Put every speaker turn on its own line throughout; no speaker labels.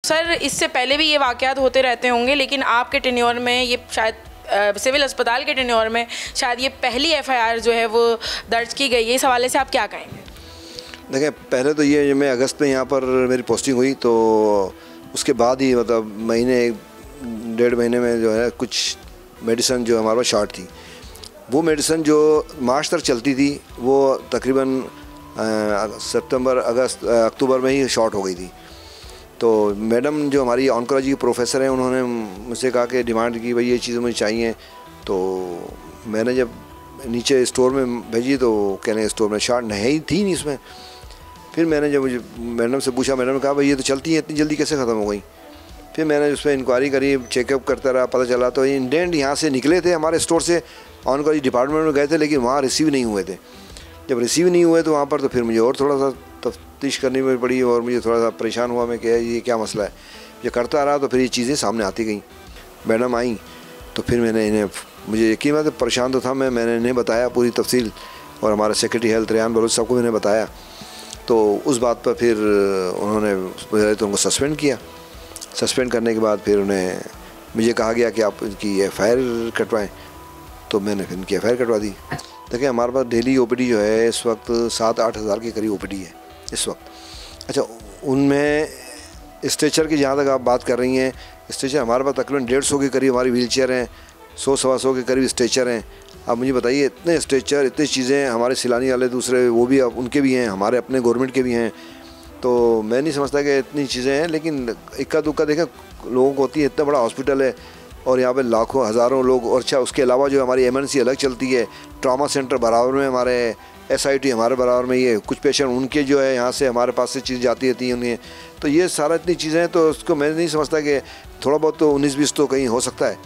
Sir इससे पहले भी ये वाक़यात होते रहते होंगे, लेकिन आपके टेन्योर में ये शायद सिविल अस्पताल के टेन्योर में शायद ये पहली एफआईआर जो है वो दर्ज की गई है। इस हवाले से आप क्या कहेंगे?
देखिए, पहले तो ये मैं अगस्त में यहाँ पर मेरी पोस्टिंग हुई, तो उसके बाद ही मतलब महीने 1.5 महीने में जो है कुछ मेडिसिन जो हमारे पास शॉर्ट थी। वो मेडिसिन जो मार्च तक चलती थी वो तकरीबन सितंबर अक्टूबर में ही शॉर्ट हो गई थी। तो मैडम जो हमारी ऑन्कोलॉजी की प्रोफेसर हैं, उन्होंने मुझसे कहा कि डिमांड की भाई ये चीज़ें मुझे चाहिए। तो मैंने जब नीचे स्टोर में भेजी तो कहने स्टोर में शॉर्ट नहीं थी नहीं इसमें। फिर मैंने जब मैडम से पूछा, मैडम ने कहा भाई ये तो चलती हैं, इतनी जल्दी कैसे ख़त्म हो गई। फिर मैंने उस पर इंक्वायरी करी, चेकअप करता रहा, पता चला तो इंडेंट यहाँ से निकले थे, हमारे स्टोर से ऑन्कोलॉजी डिपार्टमेंट में गए थे, लेकिन वहाँ रिसीव नहीं हुए थे। जब रिसीव नहीं हुए तो वहाँ पर तो फिर मुझे और थोड़ा सा तफ्तीश करनी पड़ी और मुझे थोड़ा सा परेशान हुआ मैं कि ये क्या मसला है। ये करता रहा तो फिर ये चीज़ें सामने आती गई। मैडम आई तो फिर मैंने इन्हें, मुझे यकीन है परेशान तो था मैंने इन्हें बताया पूरी तफसील, और हमारे सेक्रेटरी हेल्थ रेहान बलोच साहब को मैंने बताया। तो उस बात पर फिर उन्होंने तो उनको सस्पेंड किया। सस्पेंड करने के बाद फिर उन्हें मुझे कहा गया कि आप इनकी एफआईआर कटवाएं, तो मैंने फिर इनकी एफआईआर कटवा दी। देखिए, हमारे पास डेली ओपीडी जो है इस वक्त 7-8 हज़ार के करीब ओपीडी है इस वक्त। अच्छा, उनमें स्ट्रेचर की जहाँ तक आप बात कर रही हैं, स्ट्रेचर हमारे पास तकरीबन 150 के करीब हमारी व्हील चेयर हैं, 100-125 के करीब स्ट्रेचर हैं। आप मुझे बताइए, इतने स्ट्रेचर, इतनी चीज़ें हमारे सिलानी वाले दूसरे वो भी उनके भी हैं, हमारे अपने गवर्नमेंट के भी हैं। तो मैं नहीं समझता कि इतनी चीज़ें हैं, लेकिन इक्का दुक्का देखें लोगों को होती है। इतना बड़ा हॉस्पिटल है और यहाँ पे लाखों हज़ारों लोग, और अच्छा उसके अलावा जो हमारी एमएनसी अलग चलती है, ट्रॉमा सेंटर बराबर में, हमारे एसआईटी हमारे बराबर में, ये कुछ पेशेंट उनके जो है यहाँ से हमारे पास से चीज़ जाती रहती हैं उन्हें। तो ये सारा इतनी चीज़ें हैं, तो उसको मैं नहीं समझता कि थोड़ा बहुत तो 19-20 तो कहीं हो सकता है,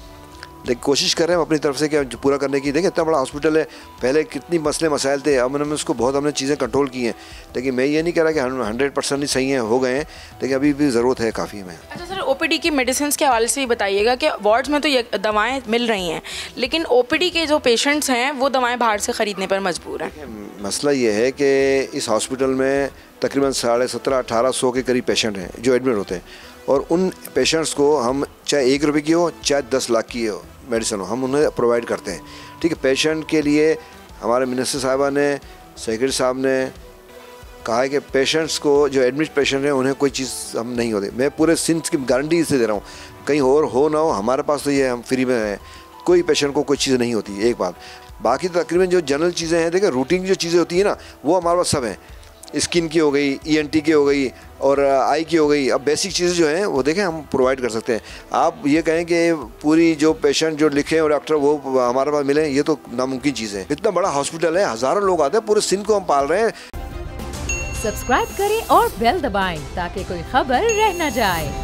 लेकिन कोशिश कर रहे हैं अपनी तरफ से क्या पूरा करने की। देखिए, इतना बड़ा हॉस्पिटल है, पहले कितनी मसले मसाइल थे, अब हमने उसको बहुत हमने चीज़ें कंट्रोल की हैं। लेकिन मैं ये नहीं कह रहा कि 100% ही सही हैं, हो गए हैं, लेकिन अभी भी ज़रूरत है काफ़ी हमें।
अच्छा सर, ओपीडी की मेडिसिन के हवाले से भी बताइएगा कि वार्ड्स में तो ये दवाएं मिल रही हैं, लेकिन ओपीडी के जो पेशेंट्स हैं वो दवाएं बाहर से ख़रीदने पर मजबूर हैं।
मसला ये है कि इस हॉस्पिटल में तकरीबन 1750-1800 के करीब पेशेंट हैं जो एडमिट होते हैं, और उन पेशेंट्स को हम चाहे 1 रुपये की हो चाहे 10 लाख की हो मेडिसिन हो, हम उन्हें प्रोवाइड करते हैं। ठीक है, पेशेंट के लिए हमारे मिनिस्टर साहिबा ने, सेक्रेटरी साहब ने कहा है कि पेशेंट्स को, जो एडमिट पेशेंट हैं, उन्हें कोई चीज़ हम नहीं होती। मैं पूरे सिंध की गारंटी इससे दे रहा हूँ, कहीं और हो ना हो, हमारे पास तो ये हम फ्री में हैं, कोई पेशेंट को कोई चीज़ नहीं होती। एक बात, बाकी तो तकरीबन जो जनरल चीज़ें हैं, देखिए रूटीन जो चीज़ें होती है ना, वो हमारे पास सब हैं। स्किन की हो गई, ईएनटी की हो गई, और आई की हो गई। अब बेसिक चीज़ें जो हैं वो देखें हम प्रोवाइड कर सकते हैं। आप ये कहें कि पूरी जो पेशेंट जो लिखे और डॉक्टर वो हमारे पास मिले, ये तो नामुमकिन चीज़ है। इतना बड़ा हॉस्पिटल है, हज़ारों लोग आते हैं, पूरे सिंध को हम पाल रहे हैं।
सब्सक्राइब करें और बेल दबाएं ताकि कोई खबर रह न जाए।